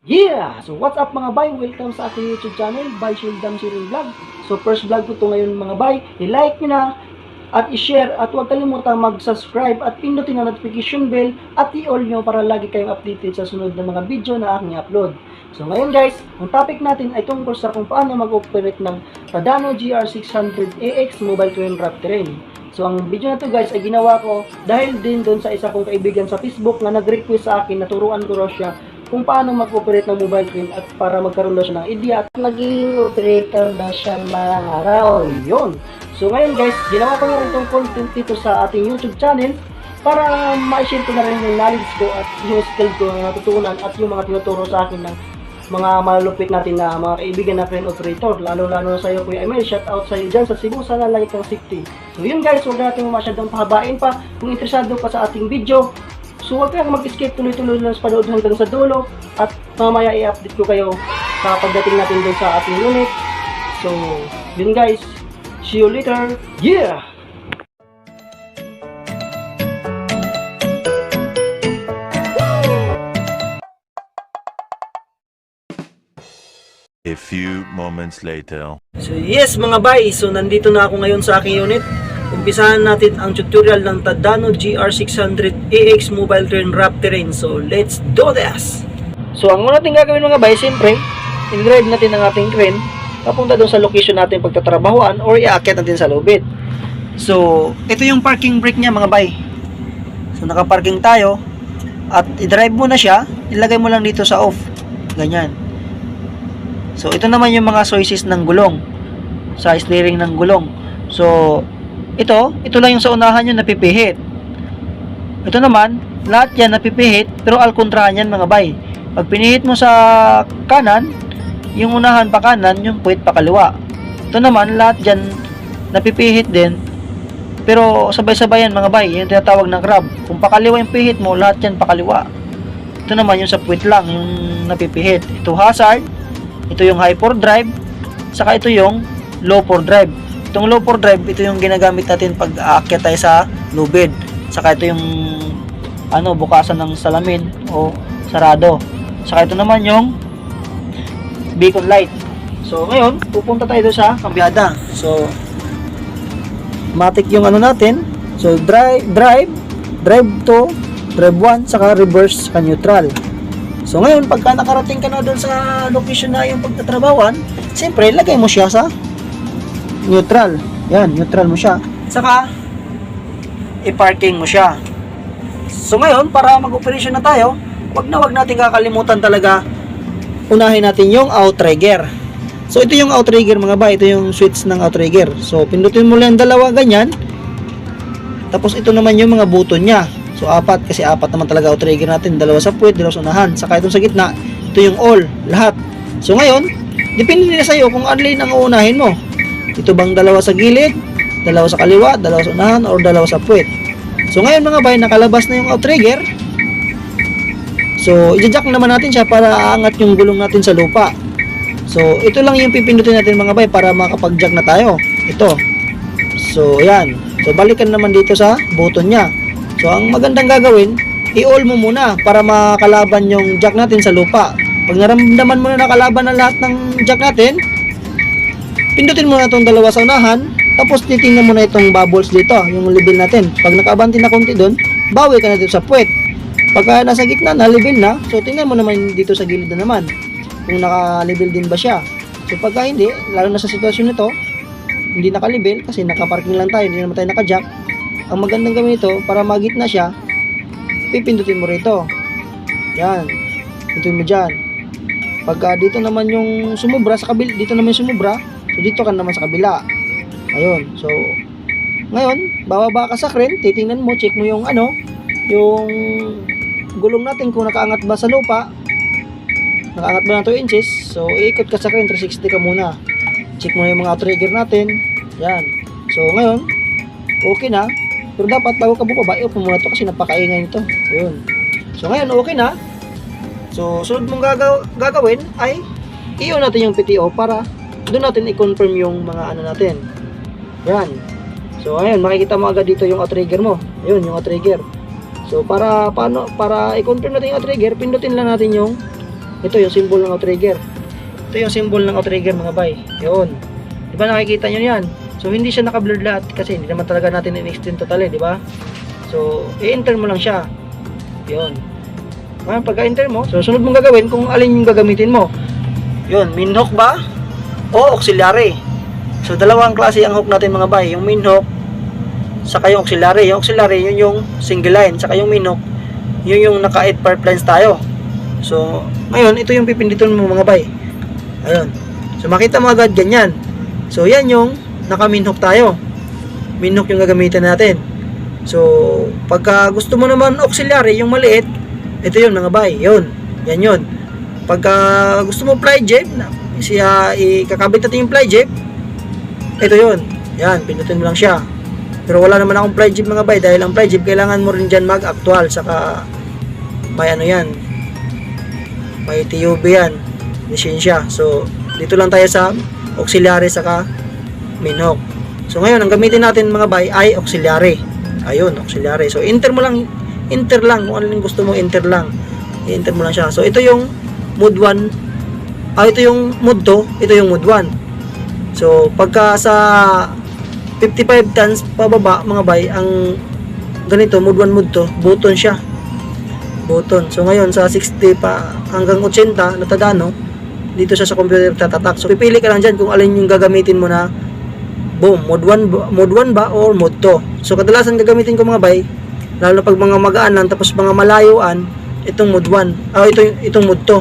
Yeah! So what's up mga bay? Welcome sa aking YouTube channel by Shieldam Siring Vlog. So first vlog ko to ngayon mga bay. I-like nyo na at i-share at huwag kalimutang mag-subscribe at pindutin ang notification bell at i-all nyo para lagi kayong updated sa sunod na mga video na aking upload. So ngayon guys, ang topic natin ay tungkol sa kung paano mag-operate ng Tadano GR600AX mobile crane wrap terrain. So ang video na to guys ay ginawa ko dahil din doon sa isa kong kaibigan sa Facebook na nag-request sa akin na turuan ko raw siya kung paano mag-operate ng mobile crane at para magkaroon daw siya ng idea at maging operator na siya malang araw. Yun. So ngayon guys, ginawa ko na rin itong content dito sa ating YouTube channel para ma-share ko na rin yung knowledge ko at yung skill ko na natutunan at yung mga tinuturo sa akin ng mga malupit natin na mga kaibigan na crane operator. Lalo-lalo na sa iyo Kuya Emil, shout out sa iyo dyan sa Cebu, sana lagi kang safety. So yun guys, huwag natin masyadong pahabain pa. Kung interesado ka sa ating video, so huwag kayong mag-escape, tuloy-tuloy lang sa panood hanggang sa dulo at mamaya i-update ko kayo sa pagdating natin doon sa ating unit. So, yun guys. See you later. Yeah! A few moments later. So yes mga bay, so nandito na ako ngayon sa aking unit. Umpisahan natin ang tutorial ng Tadano GR600AX mobile crane wrap terrain. So let's do this! So ang una natin gagawin mga bay, siyempre, i-drive natin ang ating crane papunta doon sa location natin pagtatrabahuan or i-aakyat natin sa lubid. So ito yung parking brake niya mga bay. So nakaparking tayo at i-drive mo na siya, ilagay mo lang dito sa off. Ganyan. So ito naman yung mga choices ng gulong sa steering ng gulong. So ito lang yung sa unahan yung napipihit. Ito naman, lahat yan napipihit pero alkontrahan yan mga bay. Pag pinihit mo sa kanan, yung unahan pa kanan, yung puwit pa kaliwa. Ito naman, lahat dyan napipihit din pero sabay-sabay yan mga bay. Yung tinatawag ng grab. Kung pakaliwa yung pihit mo, lahat yan pakaliwa. Ito naman yung sa puwit lang, yung napipihit. Ito hazard, ito yung high for drive, saka ito yung low for drive. Itong low for drive, ito yung ginagamit natin pag aakyat tayo sa lubid. Saka ito yung bukasan ng salamin o sarado. Saka ito naman yung beacon light. So ngayon, pupunta tayo doon sa kambyada. So matik yung natin. So drive to, drive 1, saka reverse, saka neutral. So ngayon, pagka nakarating ka na doon sa location na yung pagtatrabawan, siyempre, lagay mo siya sa neutral. Yan, neutral mo siya. Saka, i-parking mo siya. So ngayon, para mag-operation na tayo, wag natin kakalimutan talaga, unahin natin yung outrigger. So ito yung outrigger mga ba, ito yung switch ng outrigger. So pindutin mo lang dalawa ganyan. Tapos ito naman yung mga button niya. So apat, kasi apat naman talaga outrigger natin, dalawa sa puwet, dalawa sa unahan. Saka itong sa gitna, ito yung all, lahat. So ngayon, depende na sa iyo kung alin ang uunahin mo. Ito bang dalawa sa gilid, dalawa sa kaliwa, dalawa sa unahan, or dalawa sa puwet. So ngayon mga bay, nakalabas na yung outrigger. So i-jack naman natin siya para aangat yung gulong natin sa lupa. So ito lang yung pipindutin natin mga bay para makapag-jack na tayo. Ito. So ayan. So balikan naman dito sa button niya. So ang magandang gagawin, i-all mo muna para makalaban yung jack natin sa lupa. Pag naramdaman mo na nakalaban na lahat ng jack natin, pindutin mo na itong dalawa sa unahan, tapos titingnan mo na itong bubbles dito, yung level natin. Pag nakabanti na konti doon, bawi ka na dito sa puwet. Pagka nasa gitna na, level na, so tingnan mo naman dito sa gilid na naman, kung naka-level din ba siya. So pagka hindi, lalo na sa sitwasyon nito, hindi naka-level, kasi naka-parking lang tayo, hindi naman tayo naka-jack. Ang magandang gawin ito, para magitna siya, pipindutin mo rito. Yan. Pindutin mo dyan. Pagka dito naman yung sumubra, dito naman yung sumubra, so dito ka naman sa kabila. Ayun. So, ngayon, bababa ka sa crane, titingnan mo, check mo yung yung gulong natin kung nakaangat ba sa lupa. Nakaangat ba ng 2 inches. So, iikot ka sa crane, 360 ka muna. Check mo yung mga trigger natin. Yan. So, ngayon, okay na. Pero dapat bago ka bumaba, i-off mo muna ito kasi napakaingay nito. Ayun. So ngayon, okay na. So sunod mong gagawin ay i-on natin yung PTO para doon natin i-confirm yung mga natin. Yan. So ayun, makikita mo agad dito yung outrigger mo. Ayun, yung outrigger. So para i-confirm natin yung trigger, pindutin lang natin yung Ito yung symbol ng outrigger. Ito yung symbol ng outrigger mga bay. Yun. Di ba nakikita nyo yan? So hindi siya naka-blurred lahat kasi hindi naman talaga natin in-extend totally, di ba? So i-enter mo lang siya. Yun. Pagka-enter mo, so sunod mong gagawin kung alin yung gagamitin mo. Yun, main hook ba? O auxiliary. So dalawang klase ang hook natin mga bay. Yung main hook, saka yung auxiliary. Yung auxiliary, yun yung single line. Saka yung main hook, yun yung naka 8 part lines tayo. So ngayon, ito yung pipindutin mo mga bay. Ayun. So makita mo agad ganyan. So yan yung naka main hook tayo. Main hook yung gagamitin natin. So pagka gusto mo naman auxiliary, yung maliit, ito yun mga bay. Yun. Yan yun. Pagka gusto mo fly jib, ikakabit natin yung fly jib, ito yun. Yan, pindutin mo lang siya. Pero wala naman akong fly jib mga bay, dahil ang fly jib kailangan mo rin dyan mag-actual, saka may ano yan, may TUB yan, lisensya. So dito lang tayo sa auxiliary saka main hook. So ngayon, ang gamitin natin mga bay ay auxiliary. Ayun, auxiliary. So enter mo lang, enter lang kung ano yung gusto mo, enter lang. I-enter mo lang siya. So ito yung mode 1, ito yung mode 2, ito yung mode 1. So pagka sa 55 tons pababa mga bay, ang ganito mode 1 mode 2, button siya. Button. So ngayon sa 60 pa hanggang 80 na tadano, dito siya sa computer tatatak. So pipili ka lang dyan kung alin yung gagamitin mo na boom, mode 1 ba or mode 2. So kadalasan gagamitin ko mga bay, lalo pag mga magaan lang tapos mga malayuan, itong mode 1. Itong mode 2.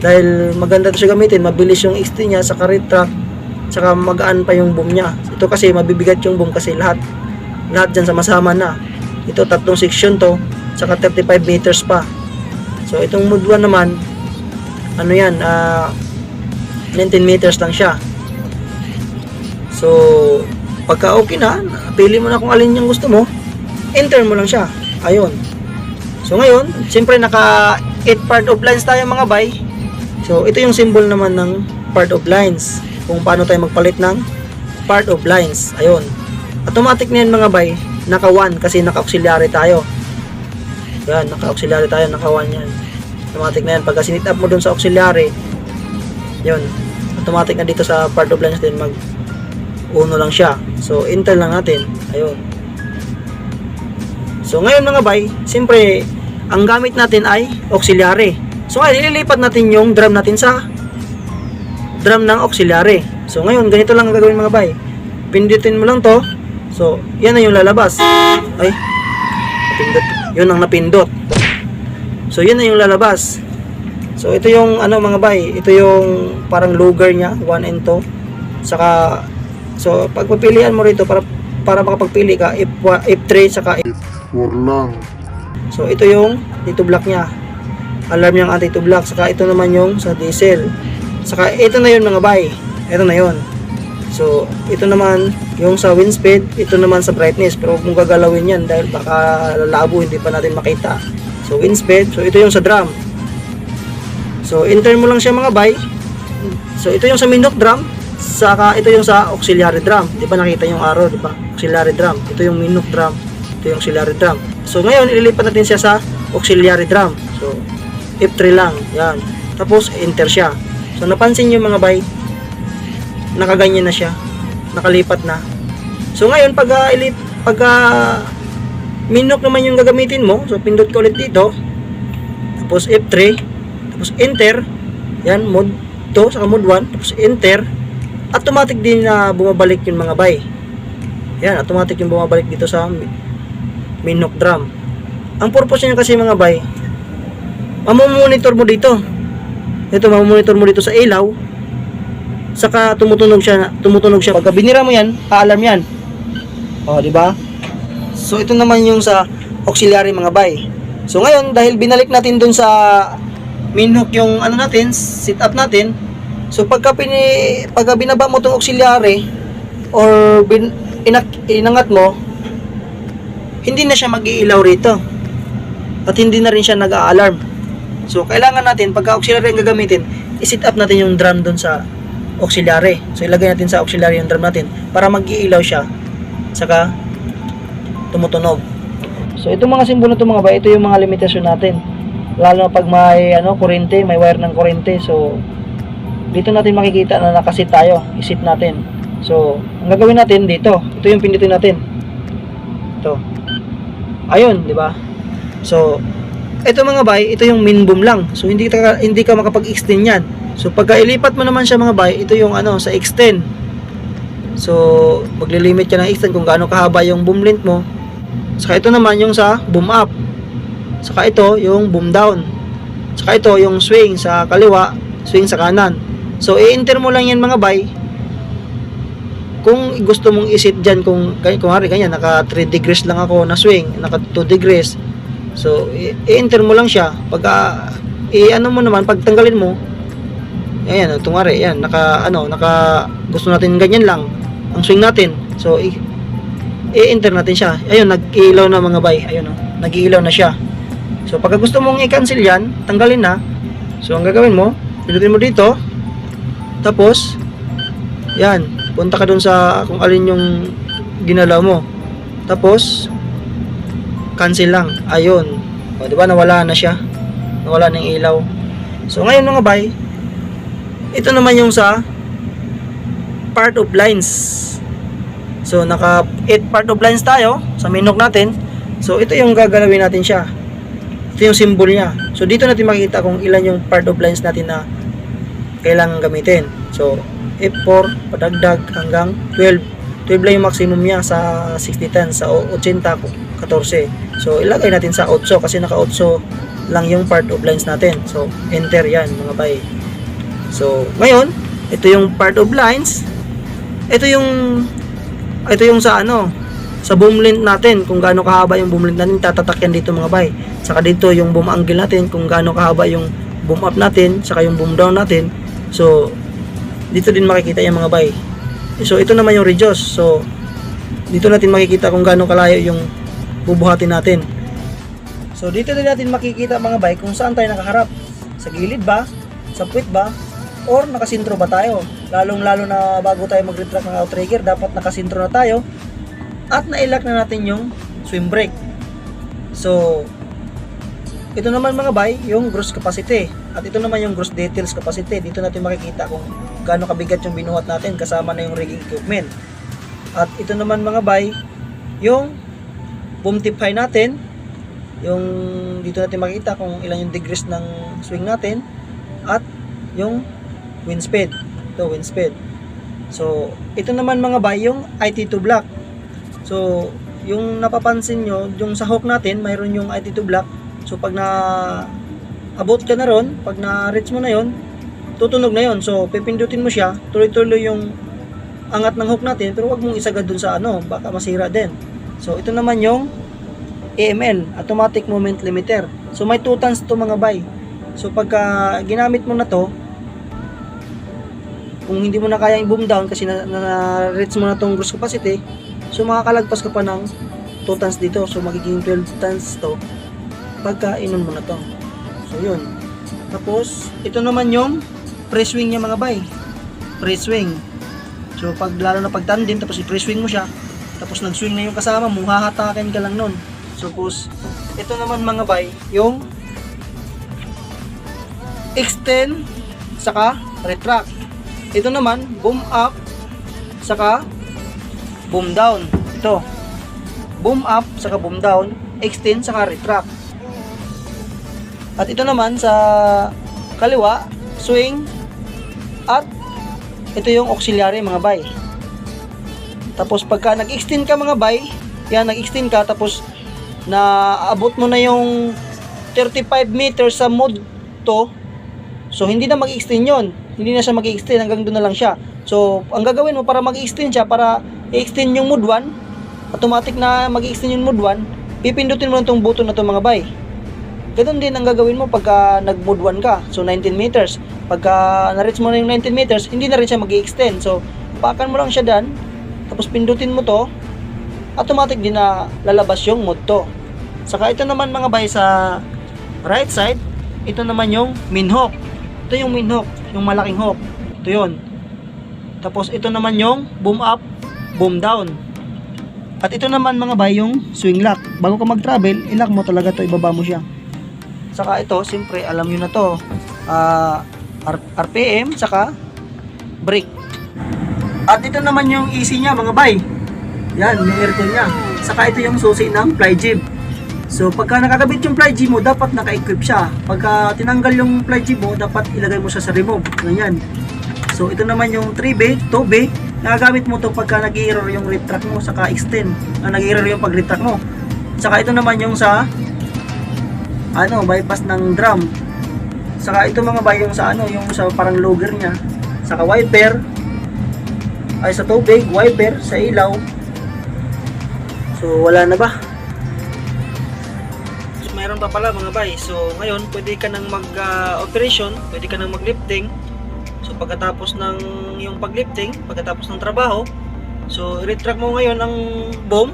Dahil maganda ito siya gamitin, mabilis yung XT niya sa retract, saka magaan pa yung boom niya. Ito kasi mabibigat yung boom kasi lahat dyan sama-sama na. Ito tatlong section to, saka 35 meters pa. So itong mode 1 naman, ano yan, 19 meters lang siya. So pagka okay na, pili mo na kung alin yung gusto mo, enter mo lang siya. Ayun. So ngayon, siyempre naka 8 part of lines tayo mga bay. So ito yung symbol naman ng part of lines, kung paano tayo magpalit ng part of lines. Ayun. Automatic na yan mga bay, naka 1 kasi naka auxiliary tayo. Yan, naka auxiliary tayo, naka 1 yan. Automatic na yan. Pagka sinit up mo dun sa auxiliary, yun, automatic na dito sa part of lines din, mag uno lang siya. So enter lang natin. Ayun. So ngayon mga bay, siyempre ang gamit natin ay auxiliary. So ngayon ililipat natin yung drum natin sa drum ng auxiliary. So ngayon ganito lang ang gagawin mga bay. Pindutin mo lang to. So yan na yung lalabas. Ay, napindot. Yun ang napindot. So yun na yung lalabas. So ito yung ano mga bay, ito yung parang lugar niya, 1 and 2. Saka so pagpipilian mo rito para makapagpili ka, F3 saka F4 lang. So ito yung dito block niya. Alarm yung anti-to block. Saka ito naman yung sa diesel. Saka ito na yun mga bay. Ito na yun. So ito naman yung sa wind speed. Ito naman sa brightness. Pero kung gagalawin yan dahil baka lalabo, hindi pa natin makita. So wind speed. So ito yung sa drum. So enter mo lang siya mga bay. So ito yung sa main hook drum. Saka ito yung sa auxiliary drum. Di ba nakita yung arrow, di ba? Auxiliary drum. Ito yung main hook drum. Ito yung auxiliary drum. So ngayon ililipat natin siya sa auxiliary drum. So F3 lang, yan. Tapos enter siya. So napansin niyo mga bay, nakaganyan na siya, nakalipat na. So ngayon pagka main hook naman yung gagamitin mo, so pindot ko ulit dito. Tapos F3, tapos enter. Yan, mode 2 saka mode 1, tapos enter. Automatic din na bumabalik yung mga bay. Yan, automatic yung bumabalik dito sa main hook drum. Ang purpose niya kasi mga bay, mamomonitor mo dito. Ito, mamomonitor mo dito sa ilaw. Saka tumutunog siya. Pagka binira mo yan, aalarm yan. Oh, di ba? So ito naman yung sa auxiliary mga bay. So ngayon, dahil binalik natin dun sa main hook yung ano natin, sit up natin. So pagka binaba mo tong auxiliary or inangat mo, hindi na siya mag-iilaw rito. At hindi na rin siya nag-a-alarm. So kailangan natin pagka auxiliary ang gagamitin, i-sit up natin yung drum dun sa auxiliary. So ilagay natin sa auxiliary yung drum natin para mag-iilaw siya saka tumutunog. So itong mga simbolo to mga bay, ito yung mga limitasyon natin. lalo na pag may kuryente, may wire ng kuryente. So dito natin makikita na nakasit tayo, isit natin. So ang gagawin natin dito, ito yung pindutin natin. Ito. Ayun, di ba? So ito mga bay, ito yung min boom lang. So hindi ka makapag-extend yan. So pagka ilipat mo naman siya mga bay, ito yung sa extend. So maglilimit ka ng extend kung gaano kahaba yung boom length mo. Saka ito naman yung sa boom up. Saka ito yung boom down. Saka ito yung swing sa kaliwa, swing sa kanan. So i-enter mo lang yan mga bay. Kung gusto mong isit dyan, kung hari ganyan, naka 3 degrees lang ako na swing, naka 2 degrees. So i-enter mo lang siya. Pag mo naman, pag tanggalin mo, ayan, tungari, yan, naka gusto natin ganyan lang ang swing natin. So i-enter natin siya. Ayun, nag-iilaw na mga bay. Ayun, nag-iilaw na siya. So pag gusto mong i-cancel yan, tanggalin na. So ang gagawin mo, pindutin mo dito. Tapos yan, punta ka dun sa kung alin yung ginalaw mo. Tapos cancel lang. Ayun. O, di ba nawala na siya? Nawala na yung ilaw. So ngayon mga bay, ito naman yung sa part of lines. So naka 8 part of lines tayo sa minok natin. So ito yung gagalawin natin siya. Ito yung symbol niya. So dito natin makikita kung ilan yung part of lines natin na kailangan gamitin. So F4 padagdag hanggang 12. 12 lang yung maximum niya sa 60-10, sa 80 14. So ilagay natin sa 8 kasi naka 8 lang yung part of lines natin. So enter yan mga bay. So ngayon, ito yung part of lines. Ito yung sa sa boom length natin, kung gaano kahaba yung boom length natin, tatatak yan dito mga bay. Saka dito yung boom angle natin, kung gaano kahaba yung boom up natin, saka yung boom down natin. So dito din makikita yung mga bay. So ito naman yung reduce. So dito natin makikita kung gaano kalayo yung bubuhatin natin. So dito din natin makikita mga bay kung saan tayo nakaharap. Sa gilid ba? Sa puwit ba? Or nakasintro ba tayo? Lalong-lalo na bago tayo mag-retract ng outrigger, dapat nakasintro na tayo at nailak na natin yung swim brake. So ito naman mga bay, yung gross capacity. At ito naman yung gross details capacity. Dito natin makikita kung gaano kabigat yung binuhat natin kasama na yung rigging equipment. At ito naman mga bay, yung boom tip high natin. Yung dito natin makikita kung ilan yung degrees ng swing natin. At yung wind speed. Ito, wind speed. So ito naman mga bay, yung IT2 block. So yung napapansin nyo, yung sa hook natin, mayroon yung IT2 block. So pag na abot ka na ron, pag na reach mo na yon, tutunog na yon. So pipindutin mo siya, tuloy-tuloy yung angat ng hook natin, pero wag mong isagad dun sa baka masira din. So ito naman yung AML, automatic moment limiter. So may 2 tons to mga bay. So pagka ginamit mo na to, kung hindi mo na kaya yung boom down kasi na reach mo na tong gross capacity, so makakalagpas ka pa ng 2 tons dito. So magiging 12 tons to pagka inon mo na to. So yun. Tapos ito naman yung press swing niya mga bay. Press swing. So pag lalo na pag tandem, tapos i-press swing mo siya, tapos nag-swing na yung kasama mo, hahatakin ka lang nun. Suppose ito naman mga bay, yung extend saka retract. Ito naman boom up saka boom down. Ito boom up saka boom down, extend saka retract. At ito naman sa kaliwa, swing, at ito yung auxiliary mga bay. Tapos pagka nag-extend ka mga bay, yan, nag-extend ka, tapos naabot mo na yung 35 meters sa mode to, so hindi na mag-extend yun. Hindi na siya mag-extend, hanggang doon na lang siya. So ang gagawin mo para mag-extend siya, para i-extend yung mode 1, automatic na mag-extend yung mode 1, pipindutin mo lang itong button na to mga bay. Ganun din ang gagawin mo pagka nag-mode 1 ka. So 19 meters. Pagka na-reach mo na yung 19 meters, hindi na rin siya mag-i-extend. So pakan mo lang siya dyan, tapos pindutin mo to, automatic din na lalabas yung mode to. Saka ito naman mga bay sa right side, ito naman yung min hook. Ito yung min hook, yung malaking hook. Ito yun. Tapos ito naman yung boom up, boom down. At ito naman mga bay yung swing lock. Bago ka mag-travel, i-lock mo talaga to, ibaba mo siya. Saka ito, siyempre, alam nyo na to. RPM, saka brake. At ito naman yung easy niya, mga bay. Yan, yung aircon niya. Saka ito yung susi ng fly jib. So, pagka nakakabit yung fly jib mo, dapat naka-equip siya. Pagka tinanggal yung fly jib mo, dapat ilagay mo siya sa remove. Ganyan. So, ito naman yung 3-bay, 2-bay. Nagagamit mo to pagka nag-error yung retract mo, saka extend. Nag-error yung pag-retract mo. Saka ito naman yung sa bypass ng drum. Saka ito mga bay, yung sa yung sa parang logger niya. Saka wiper. Ay sa tubig, wiper, sa ilaw. So, wala na ba? Mayroon pa pala mga bay. So ngayon pwede ka nang mag-operation, pwede ka nang mag-lifting. So pagkatapos ng yung pag-lifting, pagkatapos ng trabaho, so i-retract mo ngayon ang boom.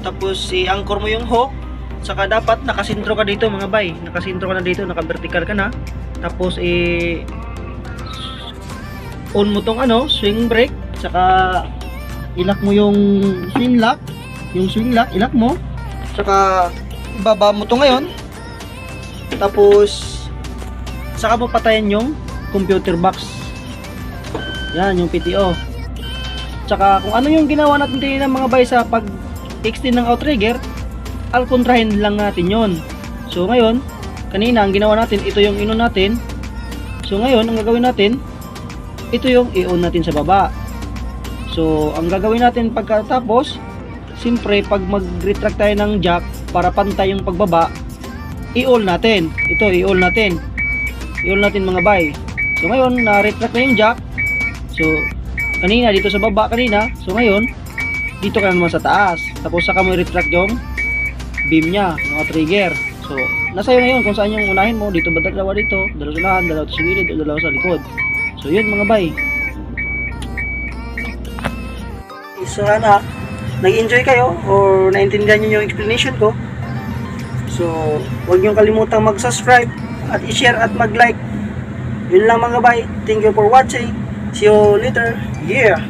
Tapos i-anchor mo yung hook. Saka dapat nakasintro ka dito mga bay. Nakasintro ka na dito, naka-vertical ka na. Tapos on mo tong swing brake, saka ilak mo yung swing lock, ilak mo. Saka ibaba mo to ngayon. Tapos saka mo patayin yung computer box. Yan yung PTO. Saka kung ano yung ginawa natin kanina mga bay sa pag-extend ng outrigger, alkontrahin lang natin yon. So ngayon, kanina ang ginawa natin, ito yung in-on natin. So ngayon, ang gagawin natin, ito yung i-on natin sa baba. So ang gagawin natin pagkatapos, siyempre pag mag-retract tayo ng jack para pantay yung pagbaba, i-all natin. Ito, i-all natin. I-all natin mga bay. So ngayon, na-retract na yung jack. So kanina dito sa baba kanina. So ngayon, dito ka naman sa taas. Tapos saka mo i-retract yung beam niya, yung trigger. So nasa iyo na yun kung saan yung unahin mo. Dito ba dalawa dito, dalawa sa unahan, dalawa sa gilid, o dalawa sa likod. So yun mga bay. Sana nag-enjoy kayo or naintindihan niyo yung explanation ko. So, huwag niyo kalimutang mag-subscribe at i-share at mag-like. Yun lang mga bay. Thank you for watching. See you later. Yeah.